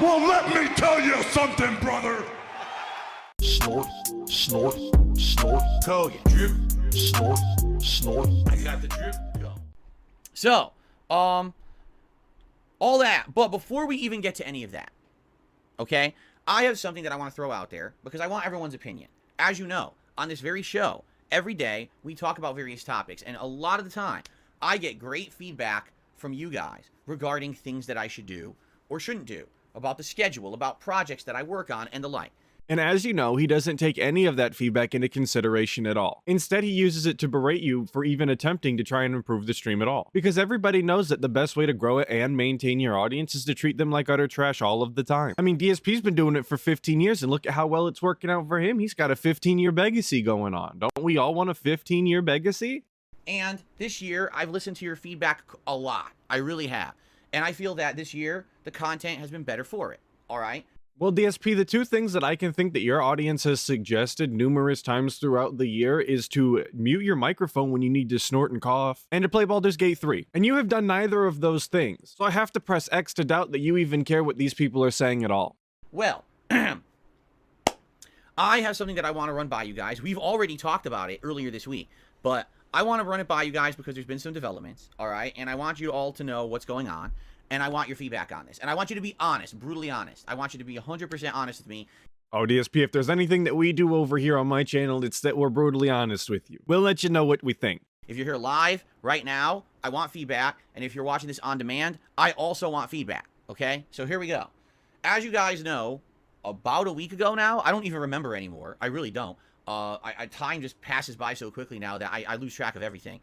Well, let me tell you something, brother. Snort, snort, snort. Hogan. Drip. Snort, snort. I got the drip. Go. So, all that. But before we even get to any of that, okay, I have something that I want to throw out there because I want everyone's opinion. As you know, on this very show, every day we talk about various topics, and a lot of the time, I get great feedback from you guys regarding things that I should do or shouldn't do, about the schedule, about projects that I work on, and the like. And as you know, he doesn't take any of that feedback into consideration at all. Instead, he uses it to berate you for even attempting to try and improve the stream at all. Because everybody knows that the best way to grow it and maintain your audience is to treat them like utter trash all of the time. I mean, DSP's been doing it for 15 years, and look at how well it's working out for him. He's got a 15-year legacy going on. Don't we all want a 15-year legacy? And this year, I've listened to your feedback a lot. I really have. And I feel that this year, the content has been better for it. All right? Well, DSP, the two things that I can think that your audience has suggested numerous times throughout the year is to mute your microphone when you need to snort and cough, and to play Baldur's Gate 3. And you have done neither of those things. So I have to press X to doubt that you even care what these people are saying at all. Well, I have something that I want to run by you guys. We've already talked about it earlier this week, but I want to run it by you guys because there's been some developments, all right? And I want you all to know what's going on, and I want your feedback on this. And I want you to be honest, brutally honest. I want you to be 100% honest with me. Oh, DSP, if there's anything that we do over here on my channel, it's that we're brutally honest with you. We'll let you know what we think. If you're here live right now, I want feedback. And if you're watching this on demand, I also want feedback, okay? So here we go. As you guys know, about a week ago now, I don't even remember anymore. I really don't. Time just passes by so quickly now that I lose track of everything.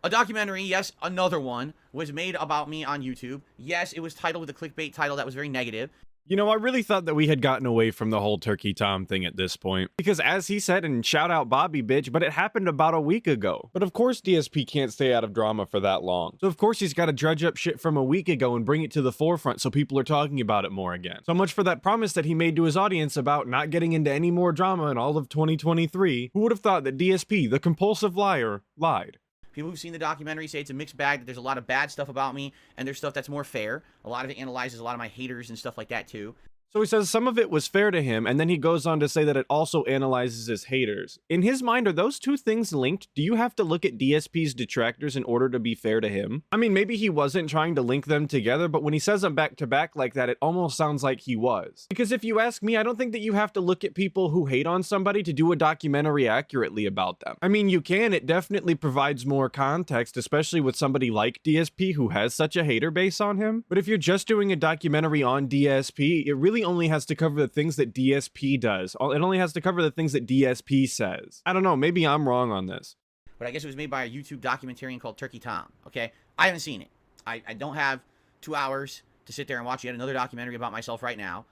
A documentary, yes, another one, was made about me on YouTube. Yes, it was titled with a clickbait title that was very negative. You know, I really thought that we had gotten away from the whole Turkey Tom thing at this point. Because as he said, and shout out Bobby bitch, but it happened about a week ago. But of course DSP can't stay out of drama for that long. So of course he's got to dredge up shit from a week ago and bring it to the forefront so people are talking about it more again. So much for that promise that he made to his audience about not getting into any more drama in all of 2023. Who would have thought that DSP, the compulsive liar, lied? People who've seen the documentary say it's a mixed bag, that there's a lot of bad stuff about me, and there's stuff that's more fair. A lot of it analyzes a lot of my haters and stuff like that, too. So he says some of it was fair to him, and then he goes on to say that it also analyzes his haters. In his mind, are those two things linked? Do you have to look at DSP's detractors in order to be fair to him? I mean, maybe he wasn't trying to link them together, but when he says them back to back like that, it almost sounds like he was. Because if you ask me, I don't think that you have to look at people who hate on somebody to do a documentary accurately about them. I mean, you can. It definitely provides more context, especially with somebody like DSP who has such a hater base on him. But if you're just doing a documentary on DSP, it really only has to cover the things that DSP does. It only has to cover the things that DSP says. I don't know, maybe I'm wrong on this. But I guess it was made by a YouTube documentarian called Turkey Tom, okay? I haven't seen it. I don't have 2 hours to sit there and watch yet another documentary about myself right now.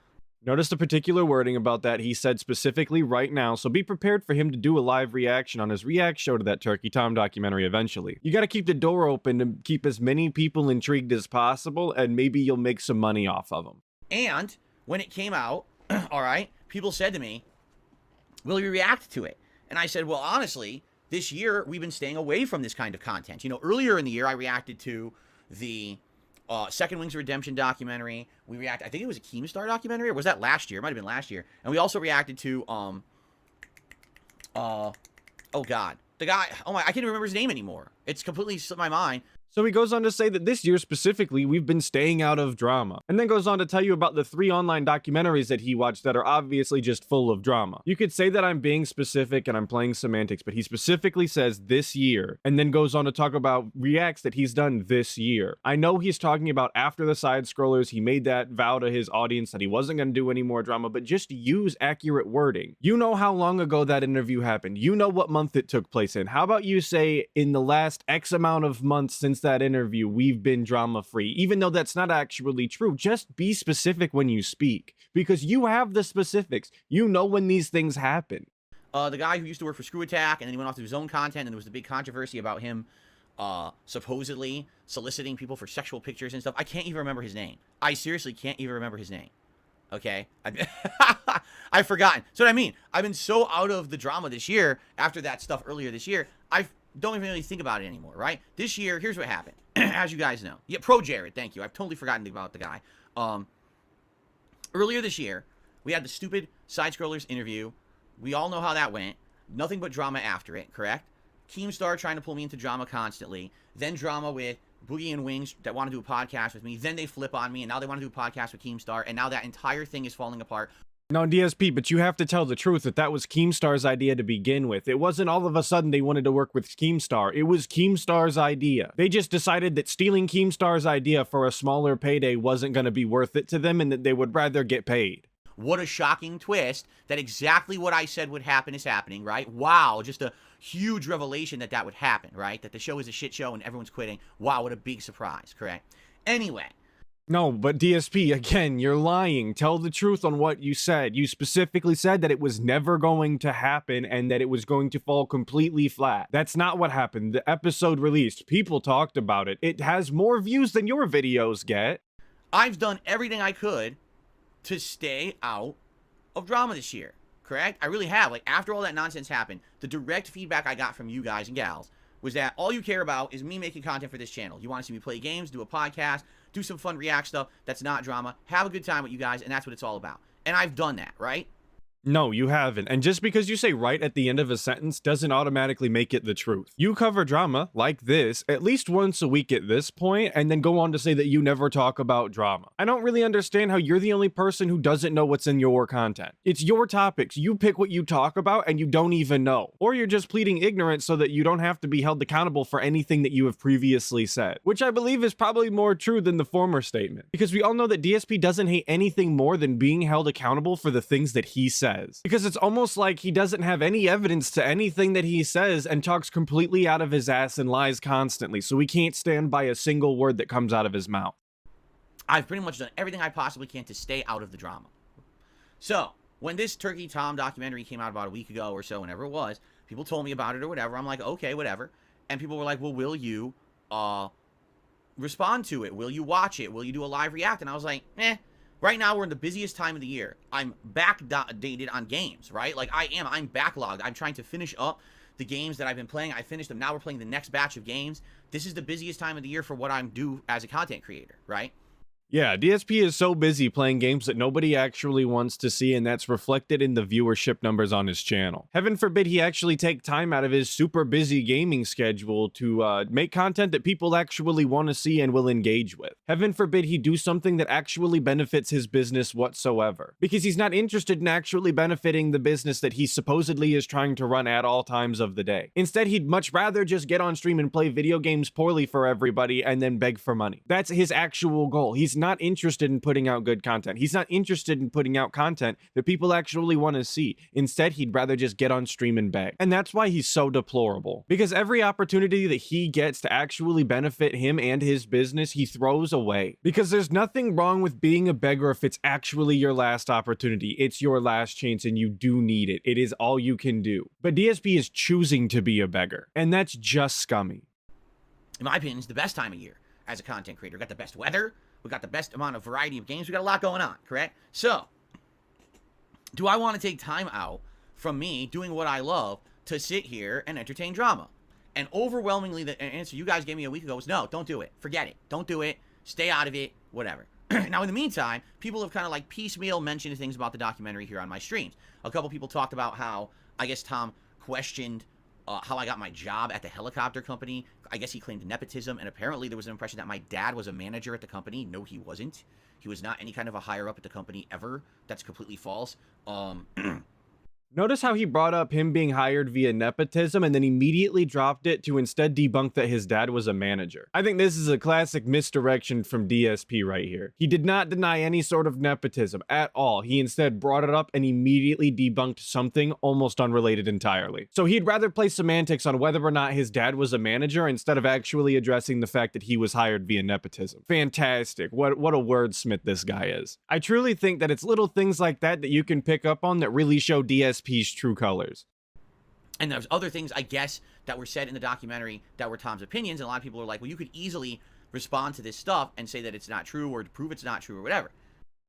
Notice the particular wording about that. He said specifically right now, so be prepared for him to do a live reaction on his React show to that Turkey Tom documentary eventually. You gotta keep the door open to keep as many people intrigued as possible, and maybe you'll make some money off of them. And when it came out, all right, people said to me, will you react to it? And I said, well, honestly, this year we've been staying away from this kind of content. You know, earlier in the year, I reacted to the Second Wings of Redemption documentary. I think it was a Keemstar documentary, or was that last year? It might have been last year. And we also reacted to, oh God, the guy, I can't even remember his name anymore. It's completely slipped my mind. So he goes on to say that this year specifically, we've been staying out of drama. And then goes on to tell you about the 3 online documentaries that he watched that are obviously just full of drama. You could say that I'm being specific and I'm playing semantics, but he specifically says this year, and then goes on to talk about reacts that he's done this year. I know he's talking about after the side scrollers. He made that vow to his audience that he wasn't going to do any more drama, but just use accurate wording. You know how long ago that interview happened. You know what month it took place in. How about you say in the last X amount of months since that interview, we've been drama free, even though that's not actually true. Just be specific when you speak, because you have the specifics. You know when these things happen. The guy who used to work for Screw Attack, and then he went off to his own content, and there was the big controversy about him supposedly soliciting people for sexual pictures and stuff. I can't even remember his name. I seriously can't even remember his name. Okay? I've forgotten. So what I mean, I've been so out of the drama this year, after that stuff earlier this year, I don't even really think about it anymore, right? This year, here's what happened. As you guys know. Yeah, Pro Jared, thank you. I've totally forgotten about the guy. Earlier this year, we had the stupid Side Scrollers interview. We all know how that went. Nothing but drama after it, correct? Keemstar trying to pull me into drama constantly. Then drama with Boogie and Wings that want to do a podcast with me. Then they flip on me, and now they want to do a podcast with Keemstar. And now that entire thing is falling apart. No, DSP, but you have to tell the truth that that was Keemstar's idea to begin with. It wasn't all of a sudden they wanted to work with Keemstar. It was Keemstar's idea. They just decided that stealing Keemstar's idea for a smaller payday wasn't going to be worth it to them and that they would rather get paid. What a shocking twist that exactly what I said would happen is happening, right? Wow, just a huge revelation that that would happen, right? That the show is a shit show and everyone's quitting. Wow, what a big surprise, correct? Anyway. No, but DSP, again, you're lying. Tell the truth on what you said. You specifically said that it was never going to happen and that it was going to fall completely flat. That's not what happened. The episode released. People talked about it. It has more views than your videos get. I've done everything I could to stay out of drama this year, correct? I really have. Like, after all that nonsense happened, the direct feedback I got from you guys and gals was that all you care about is me making content for this channel. You want to see me play games, do a podcast, do some fun react stuff that's not drama, have a good time with you guys, and that's what it's all about. And I've done that, right? No, you haven't. And just because you say right at the end of a sentence doesn't automatically make it the truth. You cover drama, like this, at least once a week at this point, and then go on to say that you never talk about drama. I don't really understand how you're the only person who doesn't know what's in your content. It's your topics. You pick what you talk about and you don't even know. Or you're just pleading ignorance so that you don't have to be held accountable for anything that you have previously said. Which I believe is probably more true than the former statement. Because we all know that DSP doesn't hate anything more than being held accountable for the things that he says. Because it's almost like he doesn't have any evidence to anything that he says and talks completely out of his ass and lies constantly, so we can't stand by a single word that comes out of his mouth. I've pretty much done everything I possibly can to stay out of the drama. So, when this Turkey Tom documentary came out about a week ago or so, whenever it was, people told me about it or whatever. I'm like, okay, whatever. And people were like, well, will you respond to it? Will you watch it? Will you do a live react? And I was like, eh. Right now, we're in the busiest time of the year. I'm backdated on games, right? Like, I'm backlogged. I'm trying to finish up the games that I've been playing. I finished them. Now we're playing the next batch of games. This is the busiest time of the year for what I'm due as a content creator, right? Yeah, DSP is so busy playing games that nobody actually wants to see, and that's reflected in the viewership numbers on his channel. Heaven forbid he actually take time out of his super busy gaming schedule to make content that people actually want to see and will engage with. Heaven forbid he do something that actually benefits his business whatsoever, because he's not interested in actually benefiting the business that he supposedly is trying to run at all times of the day. Instead, he'd much rather just get on stream and play video games poorly for everybody and then beg for money. That's his actual goal. He's not interested in putting out good content. He's not interested in putting out content that people actually want to see. Instead, he'd rather just get on stream and beg. And that's why he's so deplorable. Because every opportunity that he gets to actually benefit him and his business, he throws away. Because there's nothing wrong with being a beggar if it's actually your last opportunity. It's your last chance and you do need it. It is all you can do. But DSP is choosing to be a beggar. And that's just scummy. In my opinion, it's the best time of year as a content creator. We got the best weather. We got the best amount of variety of games. We got a lot going on, correct? So, do I want to take time out from me doing what I love to sit here and entertain drama? And overwhelmingly, the answer you guys gave me a week ago was no, don't do it. Forget it. Don't do it. Stay out of it. Whatever. Now, in the meantime, people have kind of like piecemeal mentioned things about the documentary here on my streams. A couple people talked about how, I guess, Tom questioned how I got my job at the helicopter company. I guess he claimed nepotism, and apparently there was an impression that my dad was a manager at the company. No, he wasn't. He was not any kind of a higher up at the company ever. That's completely false. Notice how he brought up him being hired via nepotism and then immediately dropped it to instead debunk that his dad was a manager. I think this is a classic misdirection from DSP right here. He did not deny any sort of nepotism at all. He instead brought it up and immediately debunked something almost unrelated entirely. So he'd rather play semantics on whether or not his dad was a manager instead of actually addressing the fact that he was hired via nepotism. Fantastic. What a wordsmith this guy is. I truly think that it's little things like that that you can pick up on that really show DSP's true colors. And there's other things, I guess, that were said in the documentary that were Tom's opinions, and a lot of people are like, well, you could easily respond to this stuff and say that it's not true or to prove it's not true or whatever.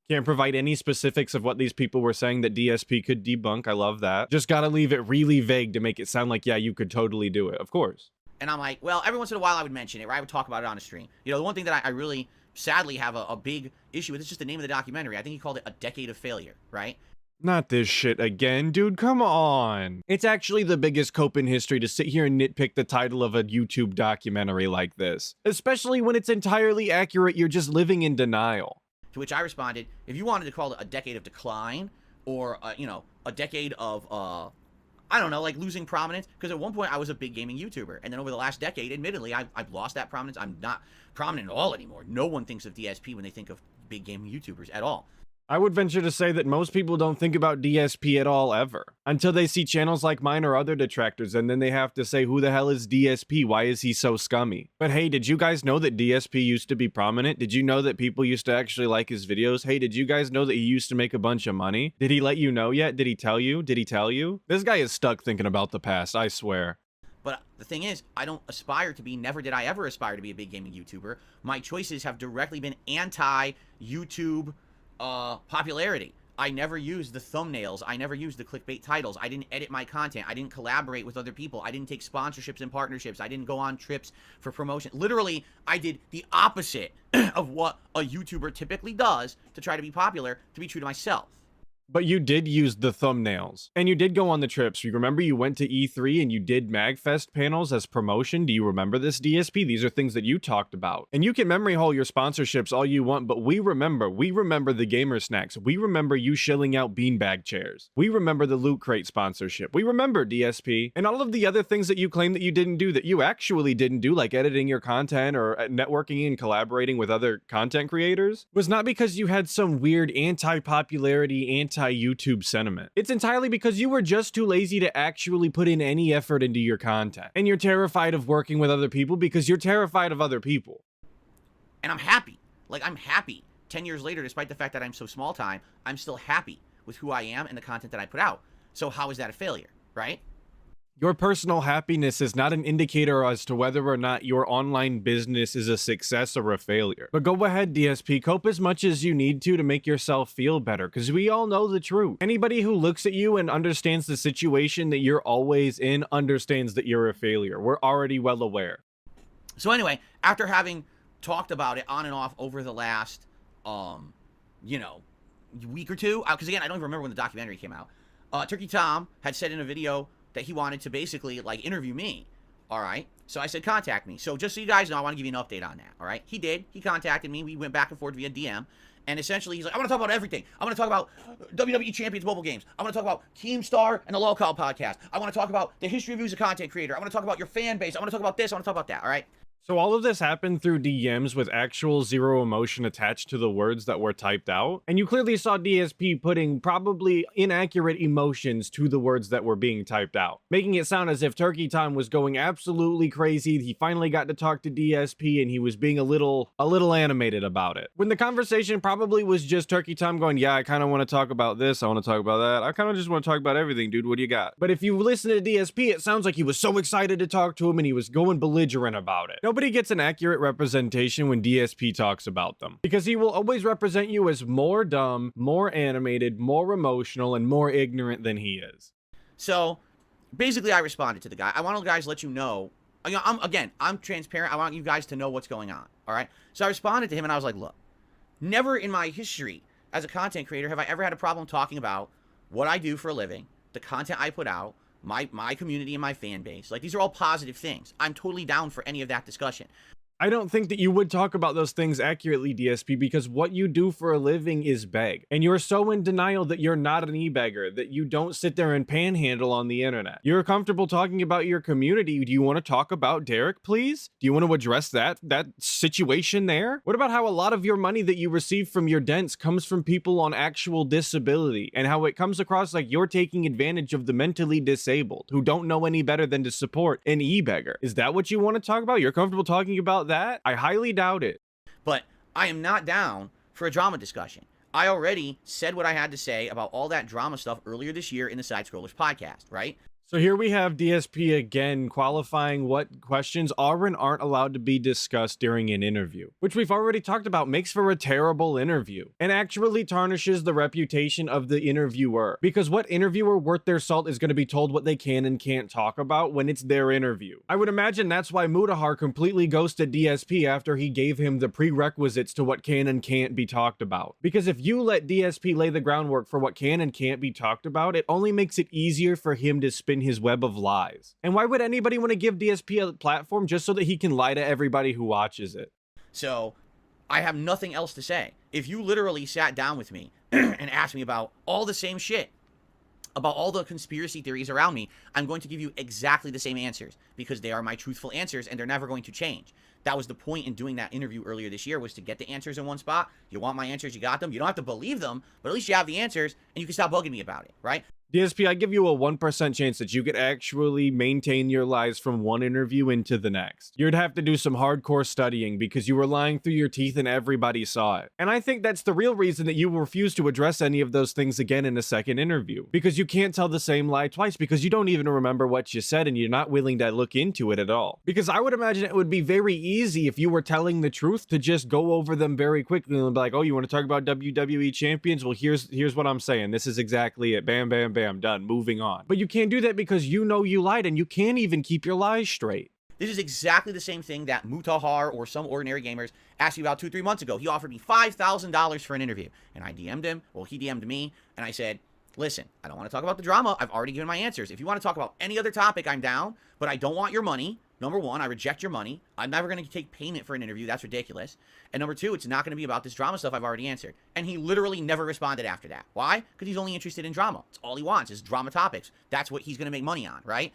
Can't provide any specifics of what these people were saying that DSP could debunk. I love that. Just gotta leave it really vague to make it sound like, yeah, you could totally do it. Of course. And I'm like, well, every once in a while I would mention it, right? I would talk about it on a stream. You know, the one thing that I really sadly have a big issue with. It's just the name of the documentary. I think he called it A Decade of Failure, right? Not this shit again, dude, come on. It's actually the biggest cope in history to sit here and nitpick the title of a YouTube documentary like this. Especially when it's entirely accurate, you're just living in denial. To which I responded, if you wanted to call it a decade of decline, or, you know, a decade of, I don't know, like losing prominence, because at one point I was a big gaming YouTuber, and then over the last decade, admittedly, I've lost that prominence. I'm not prominent at all anymore. No one thinks of DSP when they think of big gaming YouTubers at all. I would venture to say that most people don't think about DSP at all ever, until they see channels like mine or other detractors, and then they have to say, who the hell is DSP? Why is he so scummy? But hey, did you guys know that DSP used to be prominent? Did you know that people used to actually like his videos? Hey, did you guys know that he used to make a bunch of money? Did he let you know yet? Did he tell you? Did he tell you? This guy is stuck thinking about the past, I swear. But the thing is, I don't aspire to be, never did I ever aspire to be a big gaming YouTuber. My choices have directly been anti-YouTube popularity. I never used the thumbnails. I never used the clickbait titles. I didn't edit my content. I didn't collaborate with other people. I didn't take sponsorships and partnerships. I didn't go on trips for promotion. Literally, I did the opposite of what a YouTuber typically does to try to be popular, to be true to myself. But you did use the thumbnails, and you did go on the trips. You remember you went to E3 and you did MagFest panels as promotion? Do you remember this, DSP? These are things that you talked about. And you can memory hole your sponsorships all you want, but we remember the gamer snacks. We remember you shilling out beanbag chairs. We remember the Loot Crate sponsorship. We remember DSP, and all of the other things that you claim that you didn't do, that you actually didn't do, like editing your content or networking and collaborating with other content creators, was not because you had some weird anti-popularity, anti-YouTube sentiment. It's entirely because you were just too lazy to actually put in any effort into your content. And you're terrified of working with other people because you're terrified of other people. And I'm happy. Like, I'm happy. 10 years later, despite the fact that I'm so small time, I'm still happy with who I am and the content that I put out. So how is that a failure, right? Your personal happiness is not an indicator as to whether or not your online business is a success or a failure. But go ahead, DSP, cope as much as you need to make yourself feel better, because we all know the truth. Anybody who looks at you and understands the situation that you're always in understands that you're a failure. We're already well aware. So anyway, after having talked about it on and off over the last, you know, week or two, because again, I don't even remember when the documentary came out, Turkey Tom had said in a video that he wanted to basically, like, interview me, all right? So I said, contact me. So just so you guys know, I want to give you an update on that, all right? He did. He contacted me. We went back and forth via DM, and essentially he's like, I want to talk about everything. I want to talk about WWE Champions mobile games. I want to talk about Keemstar and the Lolcow podcast. I want to talk about the history of you as a content creator. I want to talk about your fan base. I want to talk about this. I want to talk about that, all right? So all of this happened through DMs with actual zero emotion attached to the words that were typed out. And you clearly saw DSP putting probably inaccurate emotions to the words that were being typed out, making it sound as if Turkey Tom was going absolutely crazy. He finally got to talk to DSP and he was being a little animated about it. When the conversation probably was just Turkey Tom going, yeah, I kind of want to talk about this. I want to talk about that. I kind of just want to talk about everything, dude. What do you got? But if you listen to DSP, it sounds like he was so excited to talk to him and he was going belligerent about it. Nobody gets an accurate representation when DSP talks about them, because he will always represent you as more dumb, more animated, more emotional, and more ignorant than he is. So basically I responded to the guy. I want to guys let you know, I'm transparent. I want you guys to know what's going on, all right? So I responded to him and I was like, look, never in my history as a content creator have I ever had a problem talking about what I do for a living, the content I put out, my community and my fan base. Like, these are all positive things. I'm totally down for any of that discussion. I don't think that you would talk about those things accurately, DSP, because what you do for a living is beg. And you're so in denial that you're not an e-beggar, that you don't sit there and panhandle on the internet. You're comfortable talking about your community. Do you want to talk about Derek, please? Do you want to address that situation there? What about how a lot of your money that you receive from your dents comes from people on actual disability, and how it comes across like you're taking advantage of the mentally disabled who don't know any better than to support an e-beggar? Is that what you want to talk about? You're comfortable talking about that? I highly doubt it. But I am not down for a drama discussion. I already said what I had to say about all that drama stuff earlier this year in the Side Scrollers podcast, right? So here we have DSP again qualifying what questions are and aren't allowed to be discussed during an interview, which we've already talked about makes for a terrible interview and actually tarnishes the reputation of the interviewer. Because what interviewer worth their salt is going to be told what they can and can't talk about when it's their interview? I would imagine that's why Mutahar completely ghosted DSP after he gave him the prerequisites to what can and can't be talked about. Because if you let DSP lay the groundwork for what can and can't be talked about, it only makes it easier for him to spin his web of lies. And why would anybody want to give DSP a platform just so that he can lie to everybody who watches it? So I have nothing else to say. If you literally sat down with me and asked me about all the same shit, about all the conspiracy theories around me, I'm going to give you exactly the same answers because they are my truthful answers and they're never going to change. That was the point in doing that interview earlier this year, was to get the answers in one spot. You want my answers, you got them. You don't have to believe them, but at least you have the answers and you can stop bugging me about it, right? DSP, I give you a 1% chance that you could actually maintain your lies from one interview into the next. You'd have to do some hardcore studying because you were lying through your teeth and everybody saw it. And I think that's the real reason that you refuse to address any of those things again in a second interview. Because you can't tell the same lie twice because you don't even remember what you said and you're not willing to look into it at all. Because I would imagine it would be very easy if you were telling the truth to just go over them very quickly and be like, oh, you want to talk about WWE champions? Well, here's what I'm saying. This is exactly it. Bam, bam, bam. Done. Moving on. But you can't do that because you know you lied and you can't even keep your lies straight. This is exactly the same thing that Mutahar or some ordinary gamers asked me about 2-3 months ago. He offered me $5,000 for an interview. And I DM'd him. Well, he DM'd me. And I said, listen, I don't want to talk about the drama. I've already given my answers. If you want to talk about any other topic, I'm down. But I don't want your money. Number one, I reject your money. I'm never going to take payment for an interview. That's ridiculous. And number two, it's not going to be about this drama stuff I've already answered. And he literally never responded after that. Why? Because he's only interested in drama. It's all he wants is drama topics. That's what he's going to make money on, right?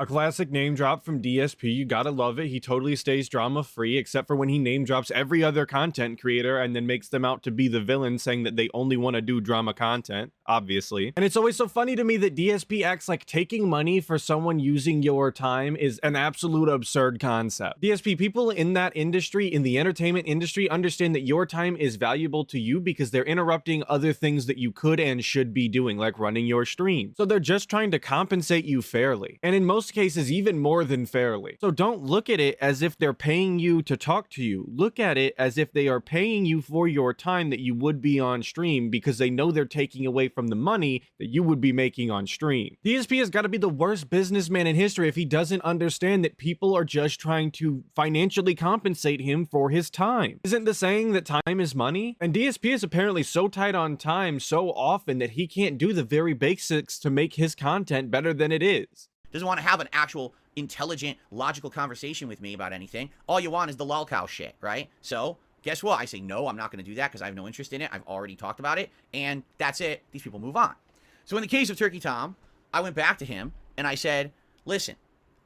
A classic name drop from DSP. You gotta love it. He totally stays drama free, except for when he name drops every other content creator and then makes them out to be the villain, saying that they only want to do drama content, obviously. And it's always so funny to me that DSP acts like taking money for someone using your time is an absolute absurd concept. DSP, people in that industry, in the entertainment industry, understand that your time is valuable to you because they're interrupting other things that you could and should be doing, like running your stream. So they're just trying to compensate you fairly. And in most cases, even more than fairly. So don't look at it as if they're paying you to talk to you. Look at it as if they are paying you for your time that you would be on stream because they know they're taking away from the money that you would be making on stream. DSP has got to be the worst businessman in history if he doesn't understand that people are just trying to financially compensate him for his time. Isn't the saying that time is money? And DSP is apparently so tight on time so often that he can't do the very basics to make his content better than it is. Doesn't want to have an actual intelligent, logical conversation with me about anything. All you want is the lol cow shit, right? So guess what? I say, no, I'm not going to do that because I have no interest in it. I've already talked about it, and that's it. These people move on. So in the case of Turkey Tom, I went back to him, and I said, listen,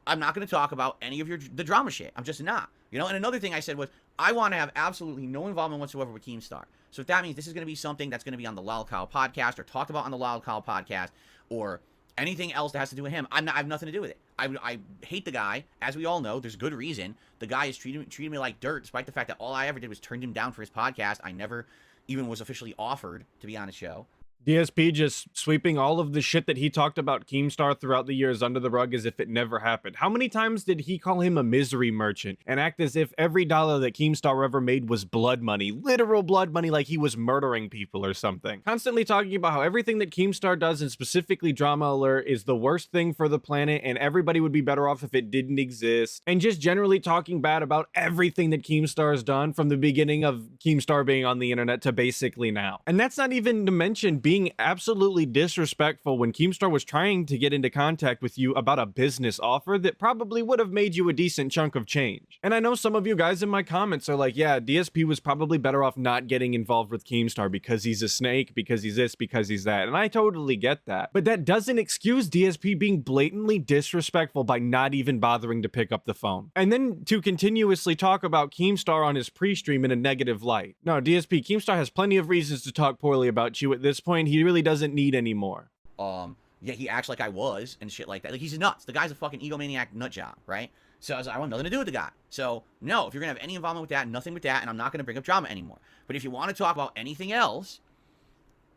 I'm not going to talk about any of the drama shit. I'm just not. You know, and another thing I said was, I want to have absolutely no involvement whatsoever with Keemstar. So if that means this is going to be something that's going to be on the Lol Cow podcast or talked about on the Lol Cow podcast or anything else that has to do with him, I have nothing to do with it. I hate the guy. As we all know, there's good reason. The guy is treating me like dirt, despite the fact that all I ever did was turned him down for his podcast. I never even was officially offered to be on his show. DSP just sweeping all of the shit that he talked about Keemstar throughout the years under the rug as if it never happened. How many times did he call him a misery merchant and act as if every dollar that Keemstar ever made was blood money, literal blood money, like he was murdering people or something? Constantly talking about how everything that Keemstar does, and specifically Drama Alert, is the worst thing for the planet and everybody would be better off if it didn't exist. And just generally talking bad about everything that Keemstar has done from the beginning of Keemstar being on the internet to basically now. And that's not even to mention being absolutely disrespectful when Keemstar was trying to get into contact with you about a business offer that probably would have made you a decent chunk of change. And I know some of you guys in my comments are like, yeah, DSP was probably better off not getting involved with Keemstar because he's a snake, because he's this, because he's that. And I totally get that. But that doesn't excuse DSP being blatantly disrespectful by not even bothering to pick up the phone. And then to continuously talk about Keemstar on his pre-stream in a negative light. No, DSP, Keemstar has plenty of reasons to talk poorly about you at this point. He really doesn't need any more. Yeah, he acts like I was and shit like that. Like, he's nuts. The guy's a fucking egomaniac nut job, right? So I was like, I want nothing to do with the guy. So no, if you're gonna have any involvement with that, nothing with that, and I'm not gonna bring up drama anymore. But if you want to talk about anything else,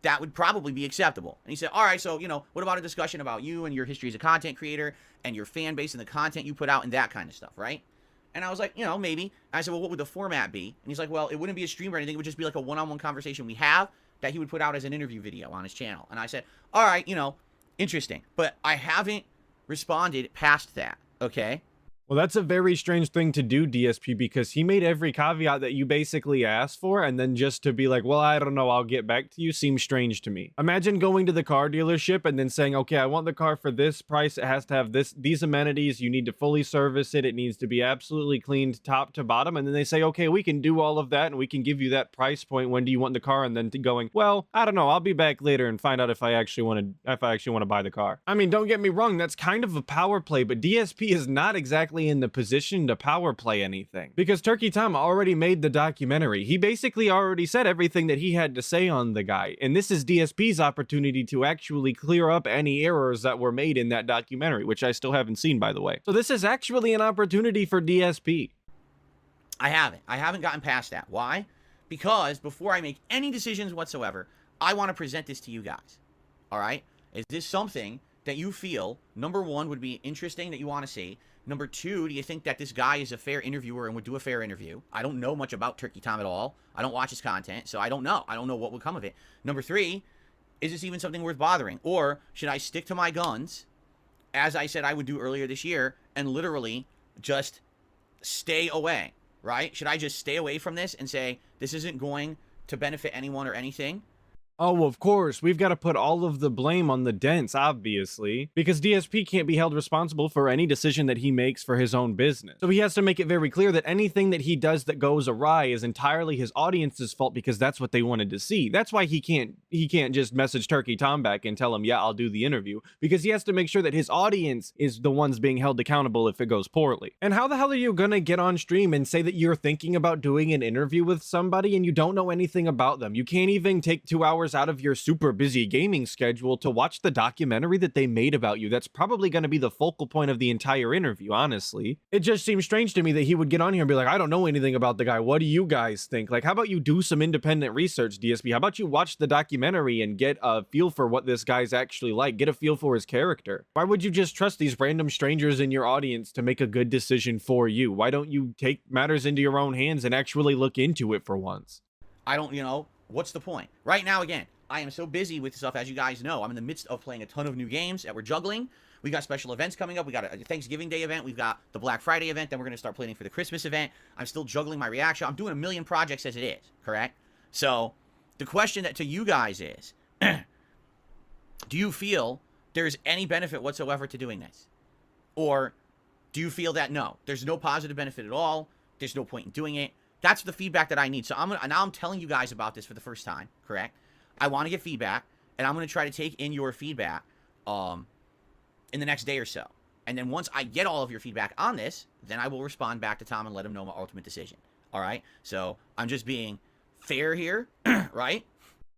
that would probably be acceptable. And he said, all right, so, what about a discussion about you and your history as a content creator and your fan base and the content you put out and that kind of stuff, right? And I was like, maybe. And I said, well, what would the format be? And he's like, well, it wouldn't be a stream or anything. It would just be like a one-on-one conversation we have that he would put out as an interview video on his channel. And I said, all right, interesting. But I haven't responded past that, okay? Well, that's a very strange thing to do, DSP, because he made every caveat that you basically asked for, and then just to be like, well, I don't know, I'll get back to you, seems strange to me. Imagine going to the car dealership and then saying, okay, I want the car for this price, it has to have these amenities, you need to fully service it, it needs to be absolutely cleaned top to bottom, and then they say, okay, we can do all of that, and we can give you that price point, when do you want the car? And then going, well, I don't know, I'll be back later and find out if I actually want to buy the car. I mean, don't get me wrong, that's kind of a power play, but DSP is not exactly in the position to power play anything, because Turkey Tom already made the documentary. He basically already said everything that he had to say on the guy, and this is DSP's opportunity to actually clear up any errors that were made in that documentary, which I still haven't seen, by the way. So this is actually an opportunity for DSP. I haven't gotten past that. Why? Because before I make any decisions whatsoever, I want to present this to you guys. All right? Is this something that you feel, number one, would be interesting that you want to see? Number two, do you think that this guy is a fair interviewer and would do a fair interview? I don't know much about Turkey Tom at all. I don't watch his content, so I don't know. I don't know what would come of it. Number three, is this even something worth bothering? Or should I stick to my guns, as I said I would do earlier this year, and literally just stay away, right? Should I just stay away from this and say, this isn't going to benefit anyone or anything? Oh, of course, we've got to put all of the blame on the dents, obviously, because DSP can't be held responsible for any decision that he makes for his own business. So he has to make it very clear that anything that he does that goes awry is entirely his audience's fault, because that's what they wanted to see. That's why he can't just message Turkey Tom back and tell him, yeah, I'll do the interview, because he has to make sure that his audience is the ones being held accountable if it goes poorly. And how the hell are you gonna get on stream and say that you're thinking about doing an interview with somebody and you don't know anything about them? You can't even take 2 hours out of your super busy gaming schedule to watch the documentary that they made about you. That's probably going to be the focal point of the entire interview, honestly. It just seems strange to me that he would get on here and be like, I don't know anything about the guy. What do you guys think? Like, how about you do some independent research, DSP? How about you watch the documentary and get a feel for what this guy's actually like? Get a feel for his character. Why would you just trust these random strangers in your audience to make a good decision for you? Why don't you take matters into your own hands and actually look into it for once? I don't, what's the point? Right now, again, I am so busy with stuff, as you guys know. I'm in the midst of playing a ton of new games that we're juggling. We got special events coming up. We got a Thanksgiving Day event. We've got the Black Friday event. Then we're going to start planning for the Christmas event. I'm still juggling my reaction. I'm doing a million projects as it is, correct? So the question to you guys is, do you feel there's any benefit whatsoever to doing this? Or do you feel that, no, there's no positive benefit at all? There's no point in doing it? That's the feedback that I need. So now I'm telling you guys about this for the first time, correct? I want to get feedback, and I'm going to try to take in your feedback in the next day or so. And then once I get all of your feedback on this, then I will respond back to Tom and let him know my ultimate decision. All right? So I'm just being fair here, right?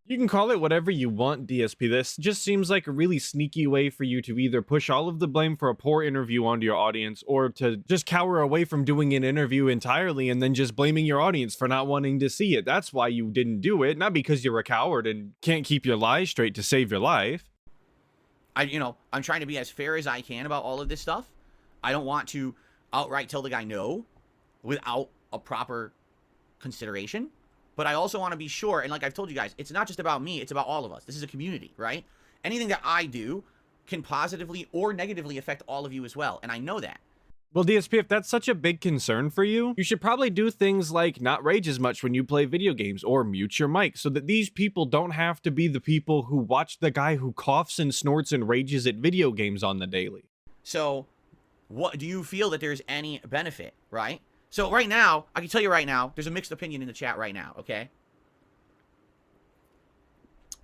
You can call it whatever you want, DSP. This just seems like a really sneaky way for you to either push all of the blame for a poor interview onto your audience, or to just cower away from doing an interview entirely and then just blaming your audience for not wanting to see it. That's why you didn't do it, not because you're a coward and can't keep your lies straight to save your life. I'm trying to be as fair as I can about all of this stuff. I don't want to outright tell the guy no without a proper consideration. But I also want to be sure, and like I've told you guys, it's not just about me, it's about all of us. This is a community, right? Anything that I do can positively or negatively affect all of you as well, and I know that. Well, DSP, if that's such a big concern for you, you should probably do things like not rage as much when you play video games, or mute your mic, so that these people don't have to be the people who watch the guy who coughs and snorts and rages at video games on the daily. So, what do you feel that there's any benefit, right? So right now, I can tell you right now, there's a mixed opinion in the chat right now, okay?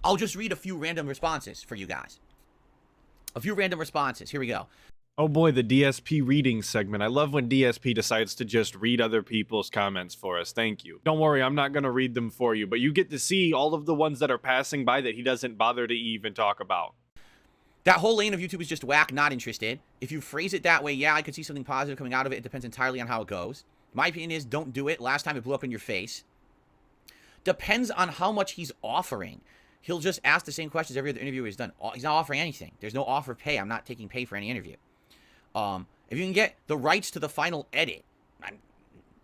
I'll just read a few random responses for you guys. A few random responses. Here we go. Oh boy, the DSP reading segment. I love when DSP decides to just read other people's comments for us. Thank you. Don't worry, I'm not going to read them for you, but you get to see all of the ones that are passing by that he doesn't bother to even talk about. That whole lane of YouTube is just whack, not interested. If you phrase it that way, yeah, I could see something positive coming out of it. It depends entirely on how it goes. My opinion is, don't do it. Last time it blew up in your face. Depends on how much he's offering. he'll just ask the same questions every other interview he's done. He's not offering anything. There's no offer of pay. I'm not taking pay for any interview. If you can get the rights to the final edit,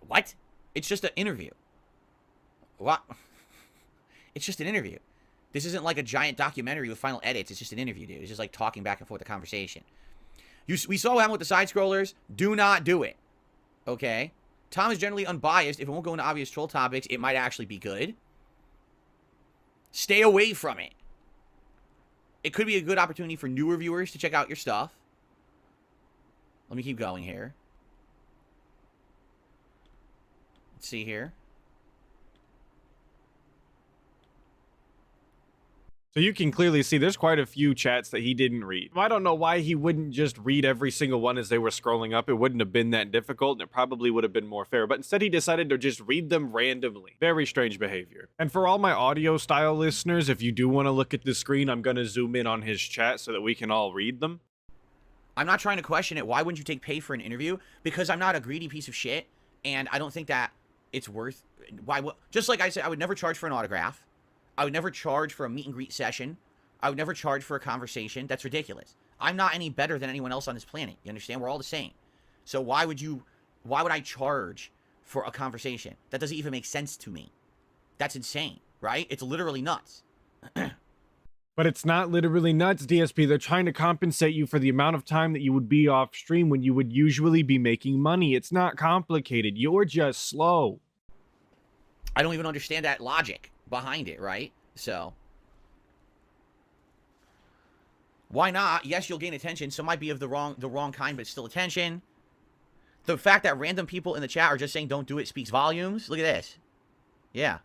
what? It's just an interview. What? It's just an interview. This isn't like a giant documentary with final edits. It's just an interview, dude. It's just like talking back and forth, a conversation. We saw what happened with the side scrollers. Do not do it. Okay? Tom is generally unbiased. If it won't go into obvious troll topics, it might actually be good. Stay away from it. It could be a good opportunity for newer viewers to check out your stuff. Let me keep going here. Let's see here. So you can clearly see there's quite a few chats that he didn't read. I don't know why he wouldn't just read every single one as they were scrolling up. It wouldn't have been that difficult, and it probably would have been more fair. But instead, he decided to just read them randomly. Very strange behavior. And for all my audio style listeners, if you do want to look at the screen, I'm going to zoom in on his chat so that we can all read them. I'm not trying to question it. Why wouldn't you take pay for an interview? Because I'm not a greedy piece of shit, and I don't think that it's worth... Just like I said, I would never charge for an autograph. I would never charge for a meet and greet session. I would never charge for a conversation. That's ridiculous. I'm not any better than anyone else on this planet. You understand? We're all the same. So why would I charge for a conversation? That doesn't even make sense to me. That's insane, right? It's literally nuts. But it's not literally nuts, DSP. They're trying to compensate you for the amount of time that you would be off stream when you would usually be making money. It's not complicated. You're just slow. I don't even understand that logic behind it, right? So why not? Yes, you'll gain attention. Some might be of the wrong kind, but still attention. The fact that random people in the chat are just saying don't do it speaks volumes. Look at this. Yeah.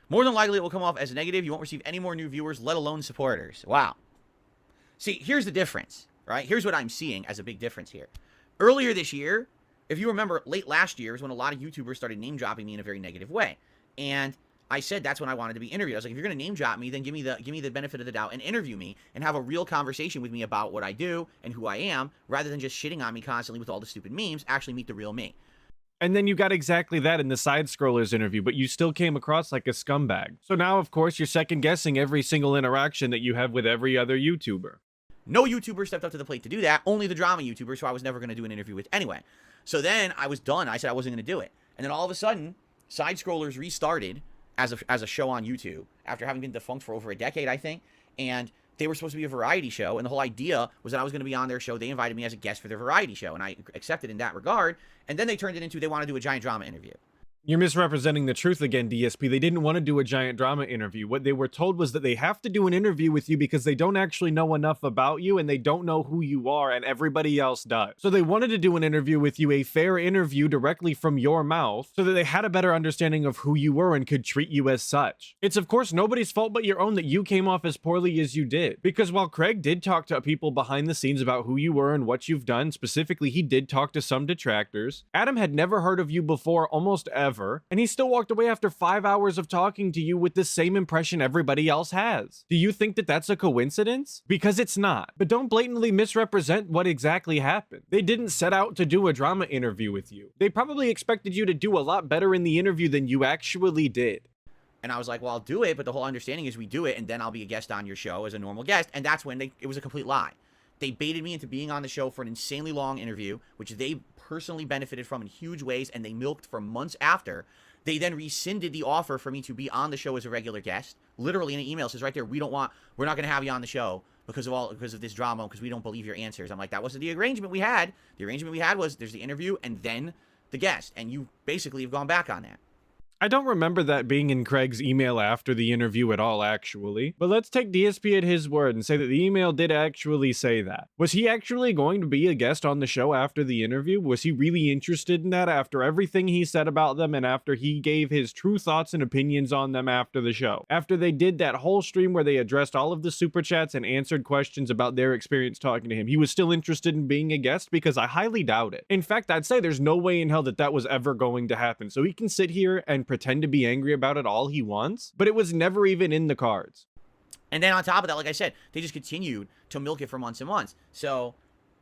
More than likely, it will come off as negative. You won't receive any more new viewers, let alone supporters. Wow. See, here's the difference, right? Here's what I'm seeing as a big difference here. Earlier this year, if you remember, late last year is when a lot of YouTubers started name-dropping me in a very negative way. And I said that's when I wanted to be interviewed. I was like, if you're going to name-drop me, then give me the benefit of the doubt and interview me and have a real conversation with me about what I do and who I am, rather than just shitting on me constantly with all the stupid memes. Actually meet the real me. And then you got exactly that in the side scrollers interview, but you still came across like a scumbag. So now, of course, you're second-guessing every single interaction that you have with every other YouTuber. No YouTuber stepped up to the plate to do that. Only the drama YouTubers, who I was never going to do an interview with anyway. So then I was done. I said I wasn't going to do it. And then all of a sudden, side scrollers restarted as a show on YouTube after having been defunct for over a decade, I think. And they were supposed to be a variety show, and the whole idea was that I was going to be on their show. They invited me as a guest for their variety show, and I accepted in that regard. And then they turned it into they want to do a giant drama interview. You're misrepresenting the truth again, DSP. They didn't want to do a giant drama interview. What they were told was that they have to do an interview with you because they don't actually know enough about you and they don't know who you are, and everybody else does. So they wanted to do an interview with you, a fair interview directly from your mouth, so that they had a better understanding of who you were and could treat you as such. It's of course nobody's fault but your own that you came off as poorly as you did. Because while Craig did talk to people behind the scenes about who you were and what you've done, specifically he did talk to some detractors, Adam had never heard of you before almost ever. And he still walked away after 5 hours of talking to you with the same impression everybody else has. Do you think that that's a coincidence? Because it's not. But don't blatantly misrepresent what exactly happened. They didn't set out to do a drama interview with you. They probably expected you to do a lot better in the interview than you actually did. And I was like, well, I'll do it, but the whole understanding is we do it, and then I'll be a guest on your show as a normal guest. And that's when it was a complete lie. They baited me into being on the show for an insanely long interview, which they personally benefited from in huge ways, and they milked for months after. They then rescinded the offer for me to be on the show as a regular guest. Literally in an email, it says right there, we're not going to have you on the show because of this drama, because we don't believe your answers. I'm like, that wasn't the arrangement we had. The arrangement we had was there's the interview and then the guest, and you basically have gone back on that. I don't remember that being in Craig's email after the interview at all, actually. But let's take DSP at his word and say that the email did actually say that. Was he actually going to be a guest on the show after the interview? Was he really interested in that after everything he said about them and after he gave his true thoughts and opinions on them after the show? After they did that whole stream where they addressed all of the super chats and answered questions about their experience talking to him, he was still interested in being a guest? Because I highly doubt it. In fact, I'd say there's no way in hell that that was ever going to happen. So he can sit here and pretend to be angry about it all he wants, but it was never even in the cards. And then on top of that, like I said, they just continued to milk it for months and months. So,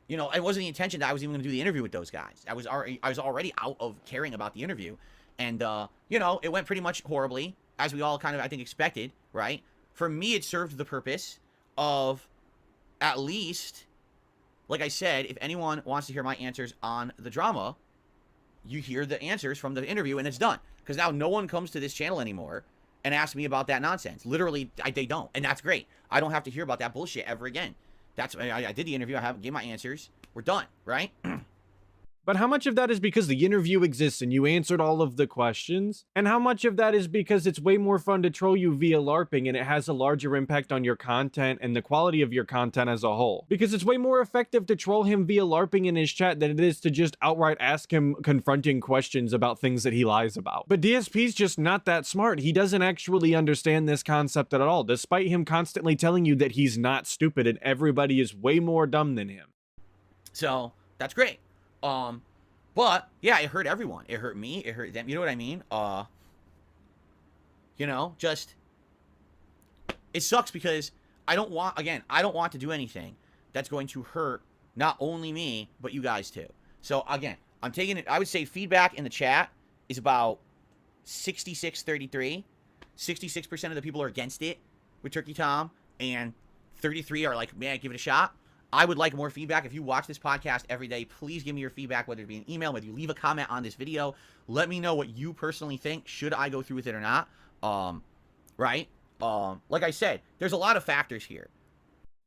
you know, it wasn't the intention that I was even going to do the interview with those guys. I was already out of caring about the interview. And, you know, it went pretty much horribly. as we all kind of, I think, expected, right? For me, it served the purpose of, at least, like I said, if anyone wants to hear my answers on the drama, you hear the answers from the interview and it's done. Because now no one comes to this channel anymore and asks me about that nonsense. Literally, they don't. And that's great. I don't have to hear about that bullshit ever again. I did the interview. I gave my answers. We're done, right? But how much of that is because the interview exists and you answered all of the questions? And how much of that is because it's way more fun to troll you via LARPing and it has a larger impact on your content and the quality of your content as a whole? Because it's way more effective to troll him via LARPing in his chat than it is to just outright ask him confronting questions about things that he lies about. But DSP's just not that smart. He doesn't actually understand this concept at all, despite him constantly telling you that he's not stupid and everybody is way more dumb than him. So, that's great. But yeah, it hurt everyone. It hurt me. It hurt them. You know what I mean? You know, just, it sucks because I don't want to do anything that's going to hurt not only me, but you guys too. So again, I'm taking it, I would say feedback in the chat is about 66-33. 66% of the people are against it with Turkey Tom, and 33 are like, man, give it a shot. I would like more feedback. If you watch this podcast every day, please give me your feedback, whether it be an email, whether you leave a comment on this video. Let me know what you personally think. Should I go through with it or not? Right? Like I said, there's a lot of factors here.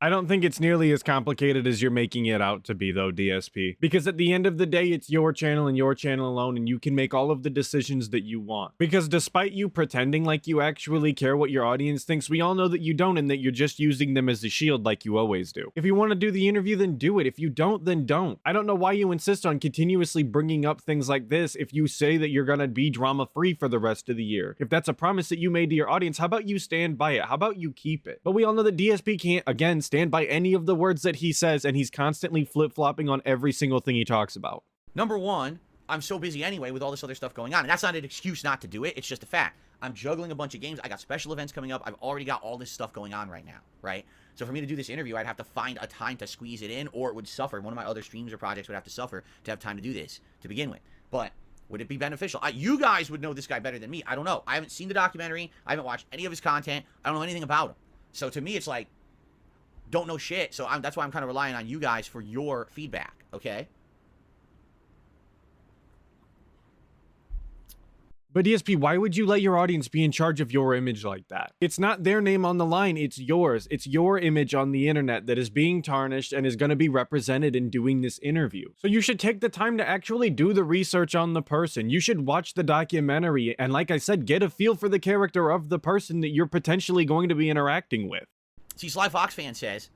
I don't think it's nearly as complicated as you're making it out to be, though, DSP. Because at the end of the day, it's your channel and your channel alone, and you can make all of the decisions that you want. Because despite you pretending like you actually care what your audience thinks, we all know that you don't, and that you're just using them as a shield like you always do. If you want to do the interview, then do it. If you don't, then don't. I don't know why you insist on continuously bringing up things like this if you say that you're gonna be drama-free for the rest of the year. If that's a promise that you made to your audience, how about you stand by it? How about you keep it? But we all know that DSP can't, again, stand by any of the words that he says, and he's constantly flip-flopping on every single thing he talks about. Number one, I'm so busy anyway with all this other stuff going on, and that's not an excuse not to do it. It's just a fact. I'm juggling a bunch of games. I got special events coming up. I've already got all this stuff going on right now, right? So for me to do this interview, I'd have to find a time to squeeze it in, or it would suffer. One of my other streams or projects would have to suffer to have time to do this to begin with. But would it be beneficial? You guys would know this guy better than me. I don't know. I haven't seen the documentary. I haven't watched any of his content. I don't know anything about him. So to me, it's like, don't know shit. So that's why I'm kind of relying on you guys for your feedback, okay? But DSP, why would you let your audience be in charge of your image like that? It's not their name on the line, it's yours. It's your image on the internet that is being tarnished and is going to be represented in doing this interview. So you should take the time to actually do the research on the person. You should watch the documentary and, like I said, get a feel for the character of the person that you're potentially going to be interacting with. See, Sly Fox fan says,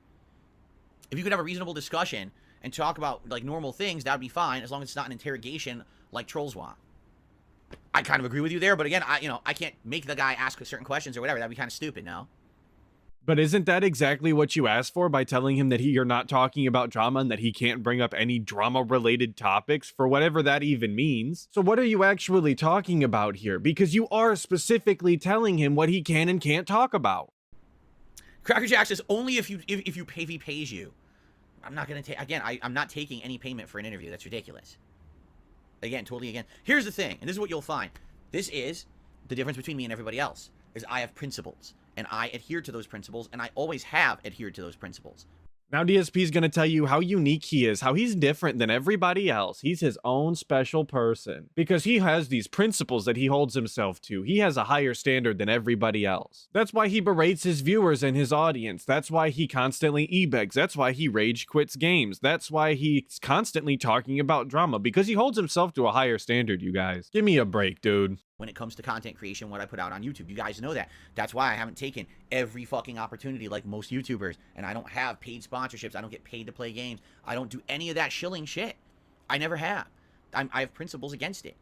if you could have a reasonable discussion and talk about, like, normal things, that would be fine, as long as it's not an interrogation like trolls want. I kind of agree with you there, but again, I can't make the guy ask certain questions or whatever. That'd be kind of stupid, no? But isn't that exactly what you asked for by telling him that you're not talking about drama and that he can't bring up any drama-related topics, for whatever that even means? So what are you actually talking about here? Because you are specifically telling him what he can and can't talk about. Cracker Jack says, only if he pays you. I'm not going to take, again, I'm not taking any payment for an interview. That's ridiculous. Again, totally again. Here's the thing, and this is what you'll find. This is the difference between me and everybody else, is I have principles, and I adhere to those principles, and I always have adhered to those principles. Now DSP is going to tell you how unique he is, how he's different than everybody else. He's his own special person because he has these principles that he holds himself to. He has a higher standard than everybody else. That's why he berates his viewers and his audience. That's why he constantly e-begs. That's why he rage quits games. That's why he's constantly talking about drama, because he holds himself to a higher standard, you guys. Give me a break, dude. When it comes to content creation, what I put out on YouTube. You guys know that. That's why I haven't taken every fucking opportunity like most YouTubers. And I don't have paid sponsorships. I don't get paid to play games. I don't do any of that shilling shit. I never have. I have principles against it.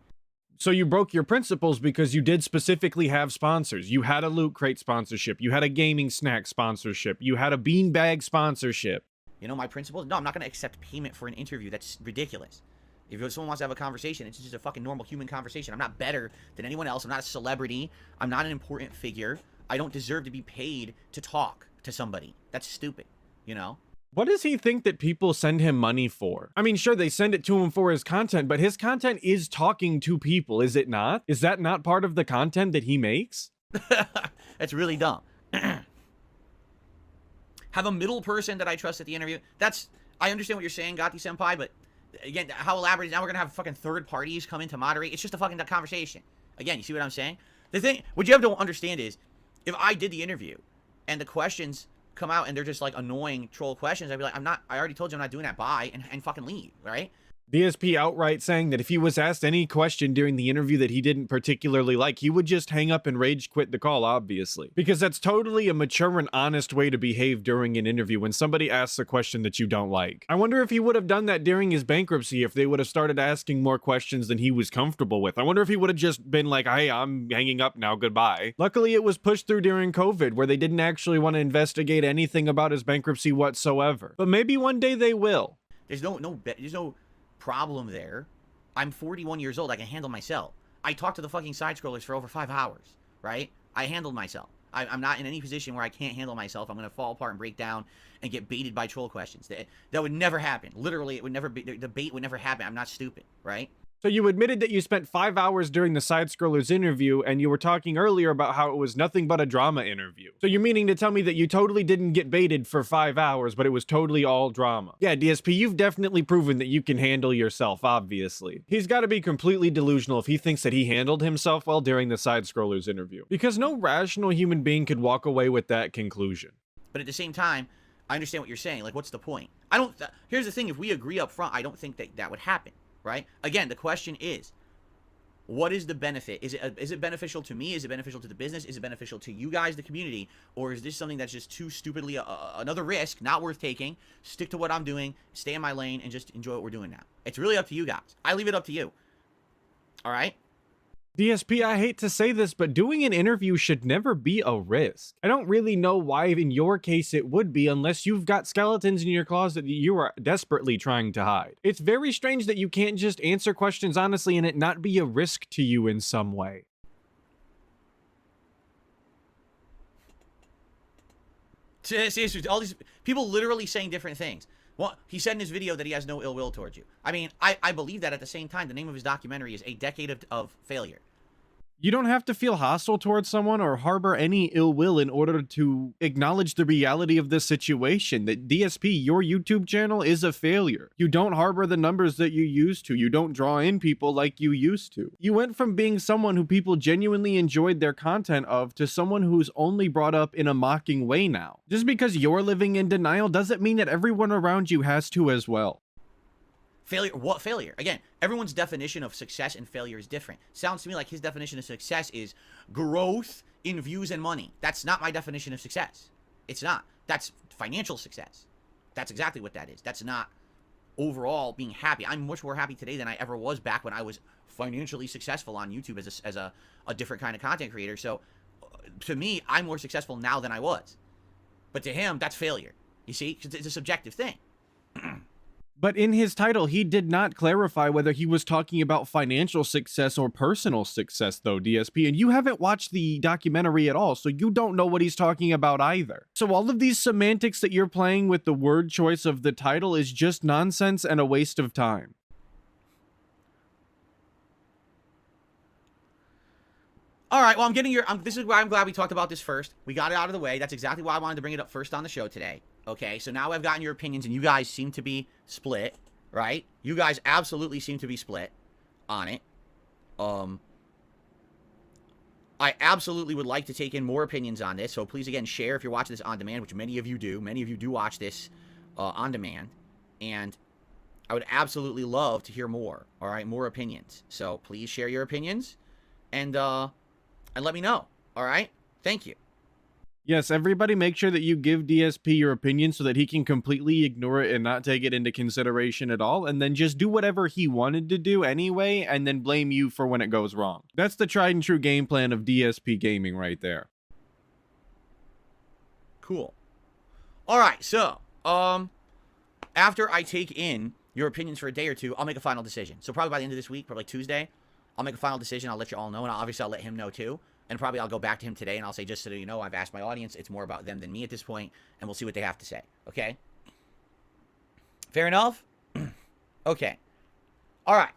So you broke your principles because you did specifically have sponsors. You had a Loot Crate sponsorship. You had a Gaming Snack sponsorship. You had a Beanbag sponsorship. You know my principles? No, I'm not going to accept payment for an interview. That's ridiculous. If someone wants to have a conversation, it's just a fucking normal human conversation. I'm not better than anyone else. I'm not a celebrity. I'm not an important figure. I don't deserve to be paid to talk to somebody. That's stupid, you know? What does he think that people send him money for? I mean, sure, they send it to him for his content, but his content is talking to people, is it not? Is that not part of the content that he makes? That's really dumb. Have a middle person that I trust at the interview. I understand what you're saying, Gotti Senpai, but again, how elaborate is now we're gonna have fucking third parties come in to moderate? It's just a fucking conversation. Again, you see what I'm saying? The thing, what you have to understand is, if I did the interview and the questions come out and they're just like annoying troll questions, I'd be like, I already told you I'm not doing that. Bye, and fucking leave, right? DSP outright saying that if he was asked any question during the interview that he didn't particularly like, he would just hang up and rage quit the call, obviously. Because that's totally a mature and honest way to behave during an interview when somebody asks a question that you don't like. I wonder if he would have done that during his bankruptcy if they would have started asking more questions than he was comfortable with. I wonder if he would have just been like, hey, I'm hanging up now, goodbye. Luckily, it was pushed through during COVID, where they didn't actually want to investigate anything about his bankruptcy whatsoever. But maybe one day they will. There's no problem there. I'm 41 years old. I can handle myself. I talked to the fucking side scrollers for over 5 hours, right? I handled myself. I'm not in any position where I can't handle myself. I'm going to fall apart and break down and get baited by troll questions. That would never happen. Literally, it would never be, the bait would never happen. I'm not stupid, right? So you admitted that you spent 5 hours during the side scrollers interview, and you were talking earlier about how it was nothing but a drama interview. So you're meaning to tell me that you totally didn't get baited for 5 hours, but it was totally all drama. Yeah, DSP, you've definitely proven that you can handle yourself, obviously. He's got to be completely delusional if he thinks that he handled himself well during the side scrollers interview, because no rational human being could walk away with that conclusion. But at the same time, I understand what you're saying. Like, what's the point? Here's the thing. If we agree up front, I don't think that would happen. Right? Again, the question is, what is the benefit? Is it beneficial to me? Is it beneficial to the business? Is it beneficial to you guys, the community? Or is this something that's just too stupidly another risk, not worth taking? Stick to what I'm doing, stay in my lane, and just enjoy what we're doing now. It's really up to you guys. I leave it up to you. All right? DSP, I hate to say this, but doing an interview should never be a risk. I don't really know why in your case it would be unless you've got skeletons in your closet that you are desperately trying to hide. It's very strange that you can't just answer questions honestly and it not be a risk to you in some way. Seriously, all these people literally saying different things. Well, he said in his video that he has no ill will towards you. I mean, I believe that. At the same time, the name of his documentary is A Decade of Failure. You don't have to feel hostile towards someone or harbor any ill will in order to acknowledge the reality of this situation. That DSP, your YouTube channel is a failure. You don't harbor the numbers that you used to. You don't draw in people like you used to. You went from being someone who people genuinely enjoyed their content of to someone who's only brought up in a mocking way now. Just because you're living in denial doesn't mean that everyone around you has to as well. Failure? What failure? Again, everyone's definition of success and failure is different. Sounds to me like his definition of success is growth in views and money. That's not my definition of success. It's not. That's financial success. That's exactly what that is. That's not overall being happy. I'm much more happy today than I ever was back when I was financially successful on YouTube as a different kind of content creator. So to me, I'm more successful now than I was. But to him, that's failure. You see? It's a subjective thing. But in his title, he did not clarify whether he was talking about financial success or personal success, though, DSP, and you haven't watched the documentary at all, so you don't know what he's talking about either. So all of these semantics that you're playing with the word choice of the title is just nonsense and a waste of time. All right, well, this is why I'm glad we talked about this first. We got it out of the way. That's exactly why I wanted to bring it up first on the show today. Okay, so now I've gotten your opinions, and you guys seem to be split, right? You guys absolutely seem to be split on it. I absolutely would like to take in more opinions on this, so please, again, share if you're watching this on demand, which many of you do. Many of you do watch this on demand, and I would absolutely love to hear more, all right? More opinions. So please share your opinions, and let me know, all right? Thank you. Yes, everybody make sure that you give DSP your opinion so that he can completely ignore it and not take it into consideration at all, and then just do whatever he wanted to do anyway, and then blame you for when it goes wrong. That's the tried and true game plan of DSP Gaming right there. Cool. All right, so, after I take in your opinions for a day or two, I'll make a final decision. So probably by the end of this week, probably Tuesday, I'll make a final decision. I'll let you all know, and obviously I'll let him know too. And probably I'll go back to him today and I'll say, just so you know, I've asked my audience. It's more about them than me at this point, and we'll see what they have to say. Okay? Fair enough? Okay. All right.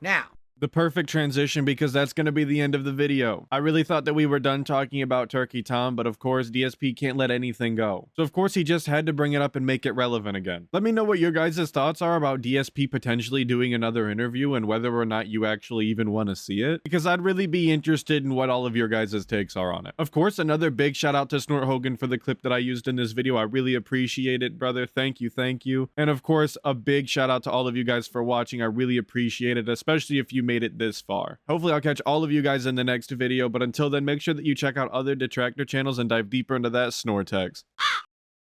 Now, The perfect transition, because that's going to be the end of the video. I really thought that we were done talking about Turkey Tom, but of course DSP can't let anything go. So of course he just had to bring it up and make it relevant again. Let me know what your guys' thoughts are about DSP potentially doing another interview and whether or not you actually even want to see it, because I'd really be interested in what all of your guys' takes are on it. Of course, another big shout out to Snort Hogan for the clip that I used in this video. I really appreciate it, brother. Thank you, thank you. And of course, a big shout out to all of you guys for watching. I really appreciate it, especially if you made it this far. Hopefully I'll catch all of you guys in the next video, but until then, make sure that you check out other detractor channels and dive deeper into that Snortex.